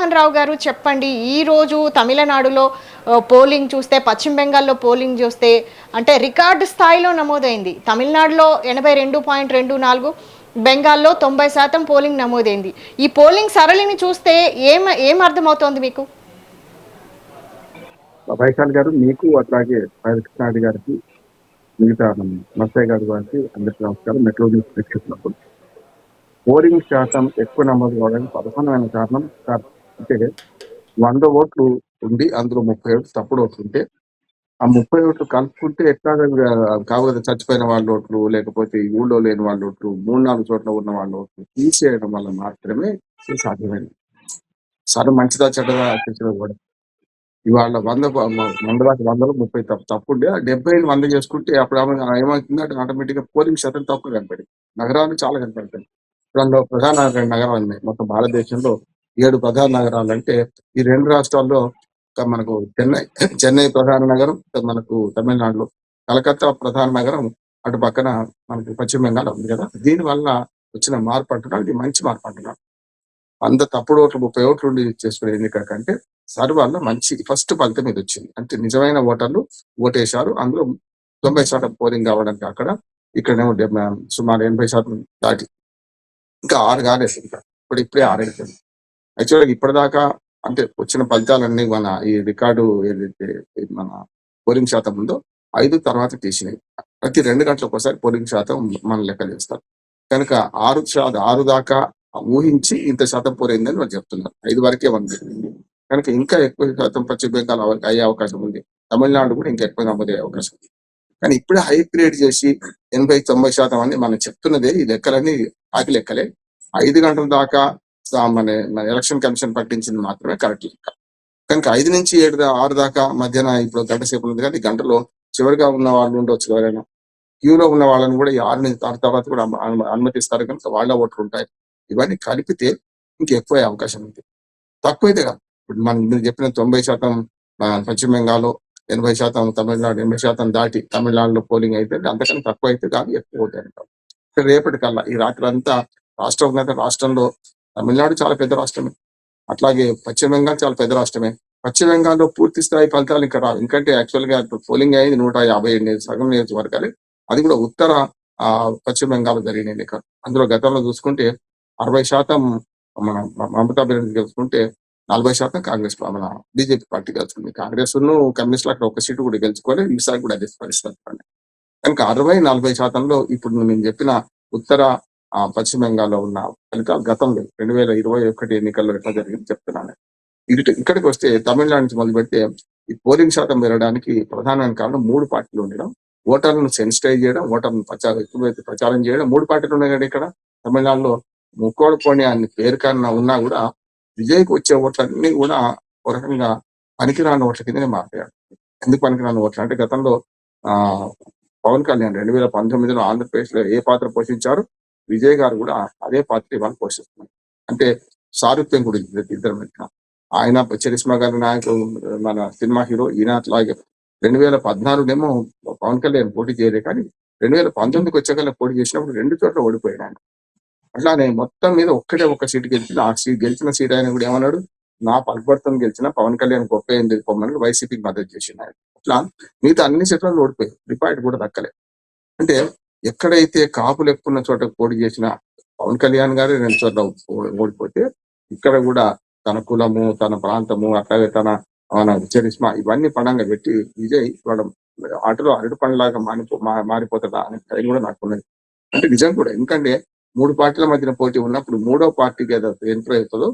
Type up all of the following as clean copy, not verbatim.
మోహన్ రావు గారు చెప్పండి, ఈరోజు తమిళనాడులో పోలింగ్ చూస్తే, పశ్చిమ బెంగాల్లో పోలింగ్ చూస్తే అంటే రికార్డు స్థాయిలో నమోదైంది. తమిళనాడులో 82.24, బెంగాల్లో 90% పోలింగ్ నమోదైంది. ఈ పోలింగ్ సరళిని చూస్తే ఏం అర్థమవుతోంది మీకు? వైశాల్ గారు, మీకు అట్లాగే కృష్ణారెడ్డి గారికి, మిగతా నర్సయ్య గారి గారికి అందరికీ నమస్కారం. మెట్రో న్యూస్ ప్రేక్షకులకు పోలింగ్ శాతం ఎక్కువ నమోదు కావడానికి ప్రధానమైన కారణం అంటే 100 ఓట్లు ఉండి అందులో 30 ఓట్లు తప్పుడు ఓట్లు ఉంటే ఆ 30 ఓట్లు కలుపుకుంటే ఎట్లా కాకపోతే చచ్చిపోయిన వాళ్ళ ఓట్లు, లేకపోతే ఈ ఊళ్ళో లేని వాళ్ళ ఓట్లు, 3-4 చోట్ల ఉన్న వాళ్ళ ఓట్లు తీసేయడం వల్ల మాత్రమే ఇది సాధ్యమైంది. సరే, మంచిదా చెడ్డదా కూడా ఇవాళ 100 దాకా 100లో 30 తప్పుండే 70 100 చేసుకుంటే అప్పుడు ఏమవుతుందంటే ఆటోమేటిక్ గా పోలింగ్ శాతం తక్కువ కనపడింది. నగరాలు చాలా కనపడతాయి. రెండు ప్రధాన నగరాలు ఉన్నాయి మొత్తం భారతదేశంలో. 7 ప్రధాన నగరాలు అంటే ఈ 2 రాష్ట్రాల్లో మనకు చెన్నై ప్రధాన నగరం, మనకు తమిళనాడులో కలకత్తా ప్రధాన నగరం, అటు పక్కన మనకి పశ్చిమ బెంగాల్ ఉంది కదా. దీని వల్ల వచ్చిన మార్పు అంటున్నాడు, ఇది మంచి మార్పు అంటున్నాడు. అంత తప్పుడు ఓట్లు 30 ఓట్లు ఉండి చేసుకునే ఎన్నిక కంటే సర్వాల్లో మంచి ఫస్ట్ ఫలితం ఇది వచ్చింది. అంటే నిజమైన ఓటర్లు ఓటేశారు. అందులో 90% పోలింగ్ కావడానికి అక్కడ, ఇక్కడేమో సుమారు 80% దాటి ఇంకా 6 కాలేదు. ఇంకా ఇప్పుడే 6 అవుతుంది. యాక్చువల్గా ఇప్పటిదాకా అంటే వచ్చిన ఫలితాలన్నీ మన ఈ రికార్డు ఏదైతే మన పోలింగ్ శాతం ఉందో 5 తర్వాత తీసినాయి. ప్రతి 2 గంటలకు ఒకసారి పోలింగ్ శాతం మన లెక్కలు వేస్తారు. కనుక 6 దాకా ఊహించి ఇంత శాతం పోరైందని వాళ్ళు చెప్తున్నారు. 5 వరకే ఉంది. కనుక ఇంకా ఎక్కువ శాతం పశ్చిమ బెంగాల్ అయ్యే అవకాశం ఉంది. తమిళనాడు కూడా ఇంకా ఎక్కువ నమోదయ్యే అవకాశం ఉంది. కానీ ఇప్పుడే హై క్రియేట్ చేసి 80-90% అని మనం చెప్తున్నదే ఈ లెక్కలన్నీ ఆకి లెక్కలే. 5 గంటల దాకా మన ఎలక్షన్ కమిషన్ పట్టించింది మాత్రమే కరెక్ట్ లెక్క. కనుక 5 నుంచి 6 దాకా మధ్యాహ్నం ఇప్పుడు గంట సేపు ఉంది కానీ గంటలో చివరిగా ఉన్న వాళ్ళు ఉండొచ్చు. ఎవరైనా క్యూలో ఉన్న వాళ్ళని కూడా ఈ 6 తర్వాత కూడా అనుమతిస్తారు. కనుక వాళ్ళ ఓట్లు ఉంటాయి. ఇవన్నీ కలిపితే ఇంకెక్కువ అవకాశం ఉంది. తక్కువైతే కాదు. ఇప్పుడు మీరు చెప్పిన 90% పశ్చిమ బెంగాల్లో, 80% తమిళనాడు, 80% దాటి తమిళనాడులో పోలింగ్ అయితే అంతకన్నా తక్కువ అయితే కాదు, ఎక్కువ అవుతాయి. రేపటి కల్లా ఈ రాత్రి అంతా రాష్ట్రంలో తమిళనాడు చాలా పెద్ద రాష్ట్రమే, అట్లాగే పశ్చిమ బెంగాల్ చాలా పెద్ద రాష్ట్రమే. పశ్చిమ బెంగాల్లో పూర్తి స్థాయి ఫలితాలు ఇంకా రావు. ఎందుకంటే యాక్చువల్ గా పోలింగ్ అయింది 157 సగం నియోజకవర్గాలు. అది కూడా ఉత్తర పశ్చిమ బెంగాల్ జరిగిన ఎన్నికలు. అందులో గతంలో చూసుకుంటే 60% మన మమతా బెనర్జీ గెలుచుకుంటే 40% కాంగ్రెస్ మన బీజేపీ పార్టీ గెలుచుకుంది. కాంగ్రెస్ కమ్యూనిస్టులు అక్కడ ఒక సీటు కూడా గెలుచుకోలేదు. ఈసారి కూడా అదే పరిస్థితి. కనుక 60-40%లో ఇప్పుడు నేను చెప్పిన ఉత్తర పశ్చిమ బెంగాల్లో ఉన్న ఫలితాలు గతంలో 2021 ఎన్నికల్లో ఎట్లా జరిగింది చెప్తున్నాను. ఇక్కడికి వస్తే తమిళనాడు నుంచి మొదలు పెడితే ఈ పోలింగ్ శాతం పెరగడానికి ప్రధానమైన కారణం 3 పార్టీలు ఉండడం, ఓటర్లను సెన్సిటైజ్ చేయడం, ఓటర్లను ఎక్కువైతే ప్రచారం చేయడం. 3 పార్టీలు ఉన్నాయి కదా ఇక్కడ తమిళనాడులో. ముక్కోడు పోనీ అన్ని పేరు కన్నా ఉన్నా కూడా విజయ్కి వచ్చే ఓట్లన్నీ కూడా ఒక రకంగా పనికిరాని ఓట్ల కిందనే మాట్లాడారు. ఎందుకు పనికిరాని ఓట్లు అంటే గతంలో పవన్ కళ్యాణ్ 2019లో ఆంధ్రప్రదేశ్ లో ఏ పాత్ర పోషించారు, విజయ్ గారు కూడా అదే పాత్ర ఇవాళ పోషిస్తున్నారు. అంటే సారూప్యం కూడా ఇద్దరు మధ్య. ఆయన చరిస్మా గారి నాయకుడు, మన సినిమా హీరో. ఈయన అట్లాగే 2014 పవన్ కళ్యాణ్ పోటీ చేయలే, కానీ 2019కి వచ్చేకల్లా పోటీ చేసినప్పుడు 2 చోట్ల ఓడిపోయాడు ఆయన. అట్లానే మొత్తం మీద ఒక్క సీటు గెలిచింది. ఆ సీట్ గెలిచిన సీట్ ఆయన కూడా ఏమన్నాడు, నా పలుకుబడితో గెలిచిన పవన్ కళ్యాణ్ గొప్ప ఏం తెలుసుకోమని వైసీపీకి మద్దతు చేసింది ఆయన. అట్లా మిగతా అన్ని సీట్లలో ఓడిపోయాయి. రిపాయిట్ కూడా దక్కలే. అంటే ఎక్కడైతే కాపులు ఎక్కువ ఉన్న చోట పోటీ చేసిన పవన్ కళ్యాణ్ గారు 2 చోట్ల ఓడిపోతే, ఇక్కడ కూడా తన కులము, తన ప్రాంతము, అట్లాగే తన చరిస్మా ఇవన్నీ పడంగా పెట్టి విజయ్ వాళ్ళ ఆటలో అరటి పండులాగా మారిపోతాడా అనే టైం కూడా నాకున్నది. అంటే నిజం కూడా. ఎందుకంటే 3 పార్టీల మధ్యన పోటీ ఉన్నప్పుడు 3వ పార్టీకి ఏదో ఎంటర్ అవుతుందో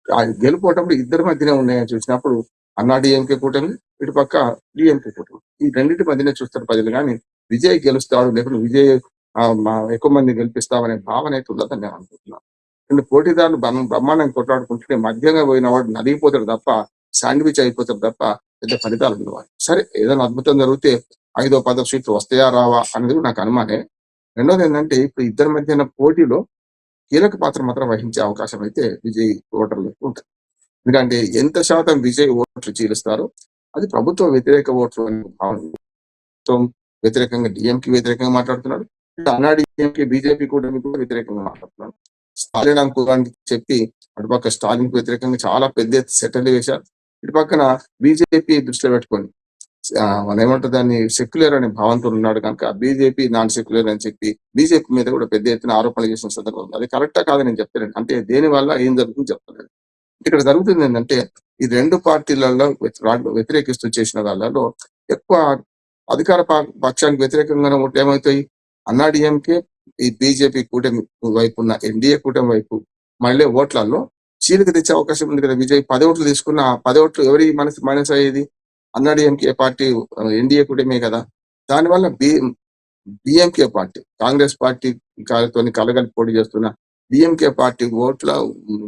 ఆ గెలుపోవటప్పుడు ఇద్దరి మధ్యనే ఉన్నాయని చూసినప్పుడు అన్నా డిఎంకే కూటమి, ఇటు పక్క డిఎంకే కూటమి, ఈ రెండింటి మధ్యనే చూస్తారు ప్రజలు. కానీ విజయ్ గెలుస్తాడు, లేకపోతే విజయ్ ఎక్కువ మంది గెలిపిస్తామనే భావన అయితే ఉందని నేను అనుకుంటున్నాను. రెండు పోటీదారులు బ్రహ్మాండంగా కొట్లాడుకుంటుంటే మధ్యంగా పోయిన వాడు నలిగిపోతాడు తప్ప, శాండ్విచ్ అయిపోతాడు తప్ప పెద్ద ఫలితాలు ఉండవు. సరే, ఏదైనా అద్భుతం జరిగితే 5-10 సీట్లు వస్తాయా రావా అనేది నాకు అనుమానే. రెండోది ఏంటంటే ఇప్పుడు ఇద్దరి మధ్యన పోటీలో కీలక పాత్ర మాత్రం వహించే అవకాశం అయితే విజయ్ ఓటర్లకు ఉంటుంది. ఎందుకంటే ఎంత శాతం విజయ్ ఓట్లు చీలుస్తారో అది ప్రభుత్వ వ్యతిరేక ఓట్లు అనే భావన. ప్రభుత్వం వ్యతిరేకంగా డిఎంకి వ్యతిరేకంగా మాట్లాడుతున్నాడు, అన్నా డిఎంకి బీజేపీ కూటమి కూడా వ్యతిరేకంగా మాట్లాడుతున్నాడు. స్టాలిన్ అంకురానికి చెప్పి అటుపక్క స్టాలిన్ వ్యతిరేకంగా చాలా పెద్ద సెటిల్ చేశారు. ఇటు పక్కన బీజేపీ దృష్టిలో పెట్టుకొని మనం ఏమంటారు దాన్ని సెక్యులర్ అనే భావంతో ఉన్నాడు కనుక బీజేపీ నాన్ సెక్యులర్ అని చెప్పి బీజేపీ మీద కూడా పెద్ద ఎత్తున ఆరోపణలు చేసిన సందర్భం ఉంది. అది కరెక్టా కాదని నేను చెప్తాను. అంటే దేని వల్ల ఏం జరుగుతుందో చెప్తాను. ఇక్కడ జరుగుతుంది ఏంటంటే ఈ రెండు పార్టీలలో వ్యతిరేకిస్తూ చేసిన వాళ్ళలో ఎక్కువ అధికార పక్షానికి వ్యతిరేకంగా ఓట్లు ఏమవుతాయి? అన్నాడీఎంకే ఈ బీజేపీ కూటమి వైపు ఉన్న ఎన్డీఏ కూటమి వైపు మళ్ళీ ఓట్లలో చీలిక తెచ్చే అవకాశం ఉంది కదా. విజయ్ 10 ఓట్లు తీసుకున్న 10 ఓట్లు ఎవరి మైనస్ అయ్యేది? అన్నాడీఎంకే పార్టీ ఎన్డీఏ కూటమే కదా. దానివల్ల డిఎంకే పార్టీ కాంగ్రెస్ పార్టీ తోని కలగలిపి పోటీ చేస్తున్న డిఎంకే పార్టీ ఓట్ల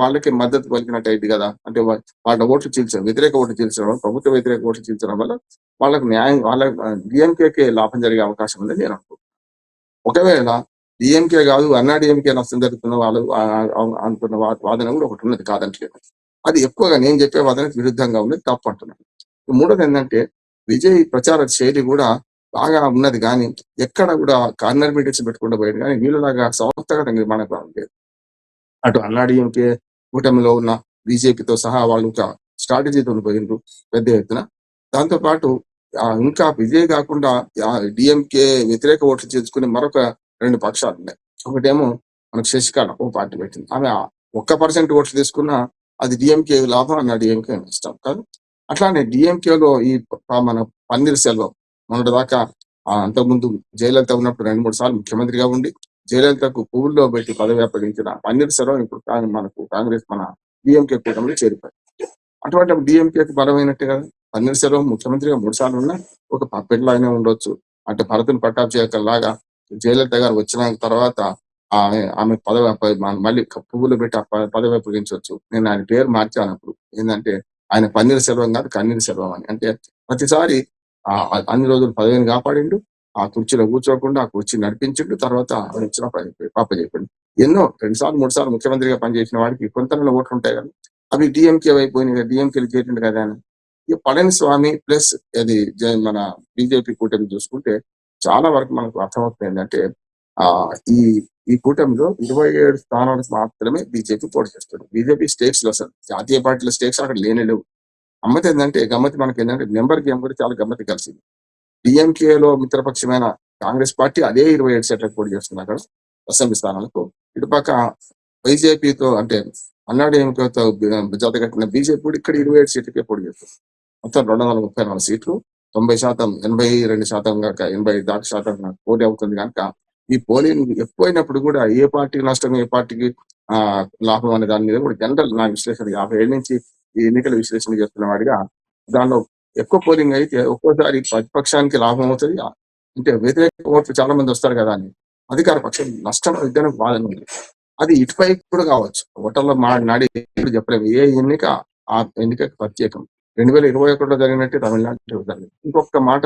వాళ్ళకి మద్దతు పలికినట్టు అయింది కదా. అంటే వాళ్ళ ఓట్లు చీల్చడం, వ్యతిరేక ఓట్లు చీల్చడం వల్ల, ప్రభుత్వ వ్యతిరేక ఓట్లు చీల్చడం వల్ల వాళ్ళకి న్యాయం, వాళ్ళ డిఎంకేకే లాభం జరిగే అవకాశం ఉందని నేను అనుకుంటున్నాను. ఒకవేళ డిఎంకే కాదు అన్నాడీఎంకే నష్టం జరుగుతున్న వాళ్ళు అనుకున్న వాదన కూడా ఒకటి ఉన్నది, కాదంటలేదు. అది ఎక్కువగా నేను చెప్పే వాదనకు విరుద్ధంగా ఉన్నది, తప్పు అంటున్నాను. మూడోది ఏంటంటే విజయ్ ప్రచార శైలి కూడా బాగా ఉన్నది, కానీ ఎక్కడ కూడా కార్నర్ మీటింగ్స్ పెట్టుకుంటూ పోయాడు, కానీ వీళ్ళలాగా సంస్థగత నిర్మాణం లేదు. అటు అన్నాడీఎంకే కూటమిలో ఉన్న బీజేపీతో సహా వాళ్ళు ఒక స్ట్రాటజీతో పోయిండ్రు పెద్ద ఎత్తున. దాంతో పాటు ఇంకా విజయ్ కాకుండా డిఎంకే వ్యతిరేక ఓట్లు చేసుకుని మరొక 2 పక్షాలు ఉన్నాయి. ఒకటేమో మనకు శశికళ ఓ పార్టీ పెట్టింది. ఆమె 1% ఓట్లు తీసుకున్నా అది డిఎంకే లాభం, అన్న డిఎంకే నష్టం కాదు. అట్లానే డిఎంకేలో ఈ మన పన్నీర్ సెల్వం మొన్నటిదాకా అంతకుముందు జయలలిత ఉన్నప్పుడు 2-3 సార్లు ముఖ్యమంత్రిగా ఉండి జయలలితకు పువ్వుల్లో పెట్టి పదవి అప్పగించిన పన్నీర్ సెల్వం ఇప్పుడు మనకు కాంగ్రెస్ మన డిఎంకే కూటమిలో చేరిపోయింది. అటువంటి డిఎంకేకి బలమైనట్టే కదా. పన్నీర్ సెల్వం ముఖ్యమంత్రిగా 3 సార్లు ఉన్నా ఒక పప్పెట్లో అయినా ఉండొచ్చు. అంటే భరతుని పట్టాభిషేకం లాగా జయలలిత గారు వచ్చిన తర్వాత ఆమె పదవి మళ్ళీ పువ్వులు పెట్టి పదవి అప్పగించవచ్చు. నేను ఆయన పేరు మార్చానప్పుడు ఏంటంటే ఆయన పన్నీర్ సెల్వం కాదు కన్నీర్ సెల్వం అని. అంటే ప్రతిసారి అన్ని రోజులు పదవిని కాపాడిండు, ఆ కుర్చీలో కూర్చోకుండా ఆ కుర్చీ నడిపించిండు, తర్వాత ఇచ్చిన అప్పచెప్పిండు. ఎన్నో 2 సార్లు 3 సార్లు ముఖ్యమంత్రిగా పనిచేసిన వాడికి కొంత ఓట్లు ఉంటాయి కదా, అవి డిఎంకే అయిపోయినాయి కదా, డిఎంకేలు చేరిండు కదా అని. ఇక పళనిస్వామి ప్లస్ అది మన బీజేపీ కూటమి చూసుకుంటే చాలా వరకు మనకు అర్థమవుతుంది ఏంటంటే ఈ ఈ కూటమిలో 27 స్థానాలకు మాత్రమే బీజేపీ పోటీ చేస్తుంది. బీజేపీ స్టేక్స్ లో అసలు జాతీయ పార్టీల స్టేక్స్ అక్కడ లేవు. గమ్మతి ఏంటంటే మనకి ఏంటంటే నెంబర్ గేమ్ కూడా చాలా గమ్మతి కలిసింది. డిఎంకేలో మిత్రపక్షమైన కాంగ్రెస్ పార్టీ అదే 27 సీట్లకు పోటీ చేస్తుంది అక్కడ అసెంబ్లీ స్థానాలకు. ఇటుపక్క బీజేపీతో అంటే అన్నాడీఎంకేతో జత కట్టిన బీజేపీ కూడా ఇక్కడ 27 సీట్లకే పోటీ చేస్తుంది. మొత్తం 234 సీట్లు, 90%, 82% కాక 80% పోటీ అవుతుంది కనుక ఈ పోలింగ్ ఎక్కువైనప్పుడు కూడా ఏ పార్టీకి నష్టం, ఏ పార్టీకి లాభం అనే దాని మీద కూడా జనరల్ నా విశ్లేషణ 50 ఏళ్ళ నుంచి ఈ ఎన్నికల విశ్లేషణ చేస్తున్న వాడిగా దానిలో ఎక్కువ పోలింగ్ అయితే ఒక్కోసారి ప్రతిపక్షానికి లాభం అవుతుంది, అంటే వ్యతిరేక ఓట్లు చాలా మంది వస్తారు కదా అని అధికార పక్షం నష్టం అవుతుందని వాదన ఉంది. అది ఇటుపై కూడా కావచ్చు, ఓటర్లో నాడి చెప్పలేము. ఏ ఎన్నిక ఆ ఎన్నికకి ప్రత్యేకం. 2021లో జరిగినట్టే తమిళనాడు జరిగింది. ఇంకొక మాట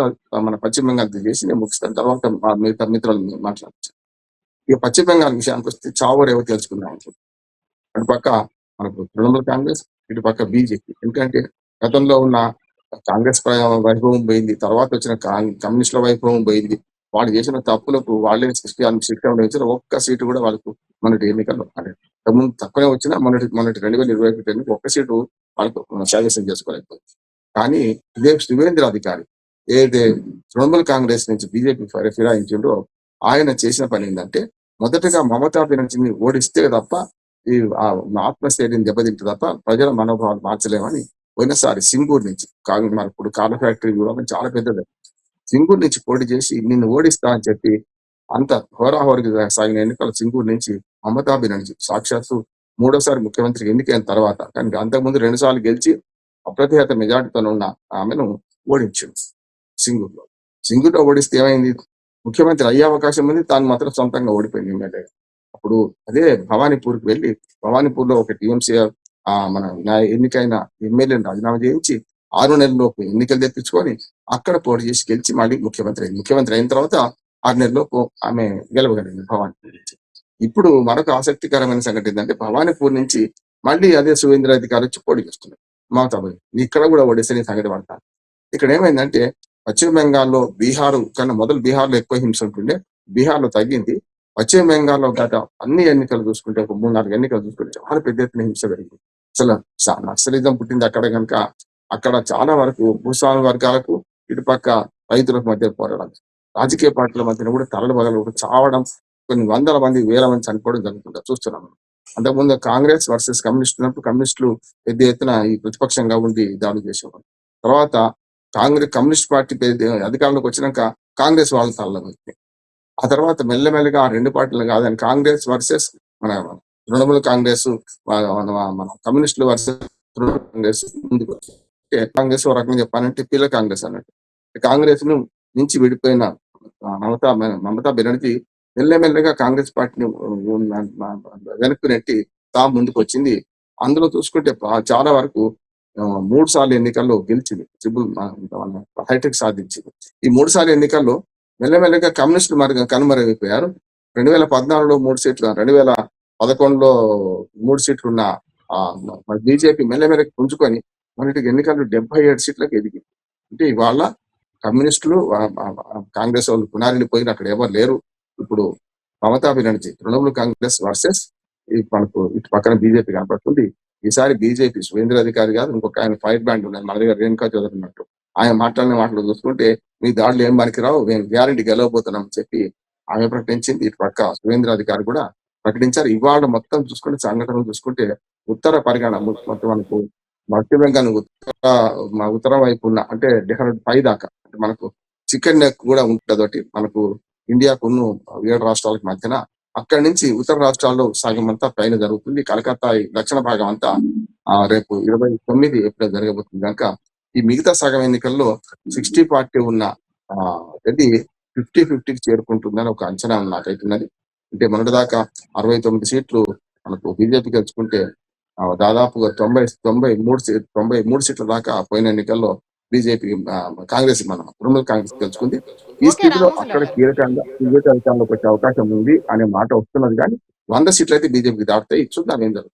మన పశ్చిమ బెంగాల్ చేసి నేను ముగిస్తాను, తర్వాత మిగతా మిత్రులు మాట్లాడచ్చు. ఇక పశ్చిమ బెంగాల్ విషయానికి వస్తే చావు రేవో తెలుసుకుందాం. అటు పక్క మనకు తృణమూల్ కాంగ్రెస్, ఇటు పక్క బీజేపీ. ఎందుకంటే గతంలో ఉన్న కాంగ్రెస్ వైభవం పోయింది, తర్వాత వచ్చిన కమ్యూనిస్టుల వైభవం పోయింది. వాళ్ళు చేసిన తప్పులకు వాళ్ళే శిక్ష అనుభవించిన ఒక్క సీటు కూడా వాళ్ళకు మొన్నటి ఎన్నికల్లో ముందు తక్కువనే వచ్చినా మొన్నటి 2021 ఎన్నిక ఒక్క సీటు వాళ్ళకు శావేశం చేసుకోలేకపోయింది. కానీ ఇదే శివేంద్ర అధికారి ఏదైతే తృణమూల్ కాంగ్రెస్ నుంచి బీజేపీ ఫిరాయించిండో ఆయన చేసిన పని ఏంటంటే మొదటగా మమతా బెనర్జీని ఓడిస్తే తప్ప ఈ ఆత్మస్థైర్యం దెబ్బతింటే తప్ప ప్రజల మనోభావాలు మార్చలేమని పోయినసారి సింగూరు నుంచి ఇప్పుడు కార్ల ఫ్యాక్టరీ కూడా చాలా పెద్దది, సింగూరు నుంచి పోటీ చేసి నిన్ను ఓడిస్తా అని చెప్పి అంత హోరాహోరికి సాగిన ఎన్నికల సింగూరు నుంచి మమతా బెనర్జీ సాక్షాత్తు 3వ ముఖ్యమంత్రికి ఎన్నికైన తర్వాత, కానీ అంతకుముందు 2 సార్లు గెలిచి అప్రతిహత మెజార్టీతో ఉన్న ఆమెను ఓడించింది సింగూరులో ఓడిస్తే ఏమైంది? ముఖ్యమంత్రి అయ్యే అవకాశం ఉంది, తాను మాత్రం సొంతంగా ఓడిపోయింది ఎమ్మెల్యే. అప్పుడు అదే భవానీపూర్కి వెళ్ళి భవానీపూర్లో ఒక టీఎంసీ మన ఎన్నికైన ఎమ్మెల్యేని రాజీనామా చేయించి 6 నెలల్లోపు ఎన్నికలు తెప్పించుకొని అక్కడ పోటీ చేసి గెలిచి మళ్ళీ ముఖ్యమంత్రి అయిన తర్వాత 6 నెలల్లోపు ఆమె గెలవగలిగింది భవానీపూర్ నుంచి. ఇప్పుడు మరొక ఆసక్తికరమైన సంగతి ఏంటంటే భవానీపూర్ నుంచి మళ్ళీ అదే సువేంద్ర అధికారి వచ్చి పోటీ చేస్తున్నారు మమతా బెనర్జీ. ఇక్కడ కూడా ఓడిస్తే సంగతి పడతారు. ఇక్కడ ఏమైందంటే పశ్చిమ బెంగాల్లో బీహార్ కన్నా మొదలు బీహార్లో ఎక్కువ హింస ఉంటుండే, బీహార్లో తగ్గింది. పశ్చిమ బెంగాల్లో గత అన్ని ఎన్నికలు చూసుకుంటే ఒక 3-4 ఎన్నికలు చూసుకుంటే చాలా పెద్ద ఎత్తున హింస జరిగింది. అసలు నక్సలిజం పుట్టింది అక్కడ కనుక అక్కడ చాలా వరకు భూస్వామి వర్గాలకు ఇటుపక్క రైతులకు మధ్య పోరాడాలి. రాజకీయ పార్టీల మధ్యన కూడా తలలు బగలు చావడం, కొన్ని వందల మంది, వేల మంది చనిపోవడం జరుగుతుంటారు చూస్తున్నాం. అంతకుముందు కాంగ్రెస్ వర్సెస్ కమ్యూనిస్ట్ ఉన్నప్పుడు కమ్యూనిస్టులు పెద్ద ఎత్తున ఈ ప్రతిపక్షంగా ఉండి దాడులు చేసేవారు. తర్వాత కమ్యూనిస్ట్ పార్టీ అధికారంలోకి వచ్చినాక కాంగ్రెస్ వాళ్ళ తలలో వచ్చింది. ఆ తర్వాత మెల్లమెల్లగా ఆ రెండు పార్టీలు కాదని కాంగ్రెస్ వర్సెస్ మన తృణమూల కాంగ్రెస్, మన కమ్యూనిస్టులు వర్సెస్ తృణమూల కాంగ్రెస్ ముందుకు వచ్చాయి. కాంగ్రెస్ ఒక రకంగా చెప్పాలంటే పిల్ల కాంగ్రెస్ అన్నట్టు. కాంగ్రెస్ ను నుంచి విడిపోయిన మమతా బెనర్జీ మెల్లమెల్లగా కాంగ్రెస్ పార్టీని వెనక్కి నెట్టి తాము ముందుకు వచ్చింది. అందులో చూసుకుంటే చాలా వరకు 3 సార్లు ఎన్నికల్లో గెలిచింది. హైటెక్ సాధించింది. ఈ 3 సార్లు ఎన్నికల్లో మెల్లమెల్లగా కమ్యూనిస్టులు కనుమరుగైపోయారు. 2014లో 3 సీట్లు, 2011లో 3 సీట్లు ఉన్న బీజేపీ మెల్లమెల్లగా పుంజుకొని మొన్నటి ఎన్నికల్లో 77 సీట్లకు ఎదిగింది. అంటే ఇవాళ కమ్యూనిస్టులు కాంగ్రెస్ వాళ్ళు పునారిల్లిపోయిన అక్కడ ఎవరు లేరు. ఇప్పుడు మమతా బెనర్జీ తృణమూల్ కాంగ్రెస్ వర్సెస్ మనకు ఇటు పక్కన బీజేపీ కనపడుతుంది. ఈసారి బీజేపీ సువేంద్ర అధికారి కాదు, ఇంకొక ఆయన ఫైర్ బ్యాండ్ ఉన్నది మన దగ్గర రేణుకా చౌదరి ఉన్నట్టు. ఆయన మాట్లాడిన మాటలు చూసుకుంటే మీ దాడులు ఏం పనికిరావు, మేము గ్యారెంటీ గెలవబోతున్నాం అని చెప్పి ఆమె ప్రకటించింది. ఇటు పక్క సువేంద్ర అధికారి కూడా ప్రకటించారు. ఇవాళ మొత్తం చూసుకుంటే సంఘటనలు చూసుకుంటే ఉత్తర పరిగణ మొత్తం మనకు మధ్య బెంగాల్ ఉత్తరం వైపు ఉన్న అంటే డెహ్రాడూన్ పై దాకా అంటే మనకు చికెన్ నెక్ కూడా ఉంటుంది ఒకటి మనకు ఇండియాకు 7 రాష్ట్రాలకు మధ్యన. అక్కడి నుంచి ఉత్తర రాష్ట్రాల్లో సగం అంతా పైన జరుగుతుంది. కలకత్తా దక్షిణ భాగం అంతా రేపు 29 ఏప్రిల్ జరగబోతుంది కనుక ఈ మిగతా సగం ఎన్నికల్లో 60-40 ఉన్న ఇది 50-50కి చేరుకుంటుందని ఒక అంచనా నాకైతున్నది. అంటే మొన్నటిదాకా 69 సీట్లు మనకు బీజేపీ గెలుచుకుంటే దాదాపుగా 93 సీట్ల దాకా పోయిన ఎన్నికల్లో బీజేపీ కాంగ్రెస్ మన తృణమూల్ కాంగ్రెస్ గెలుచుకుంది. ఈ ఓకే స్థితిలో రామోజీరావు అక్కడ గారు. కీలకంగా బీజేపీ అధికారంలోకి వచ్చే అవకాశం ఉంది అనే మాట వస్తున్నది. కానీ 100 సీట్లు అయితే బీజేపీకి దాటుతాయి. చూద్దాం ఏం జరుగుతుంది.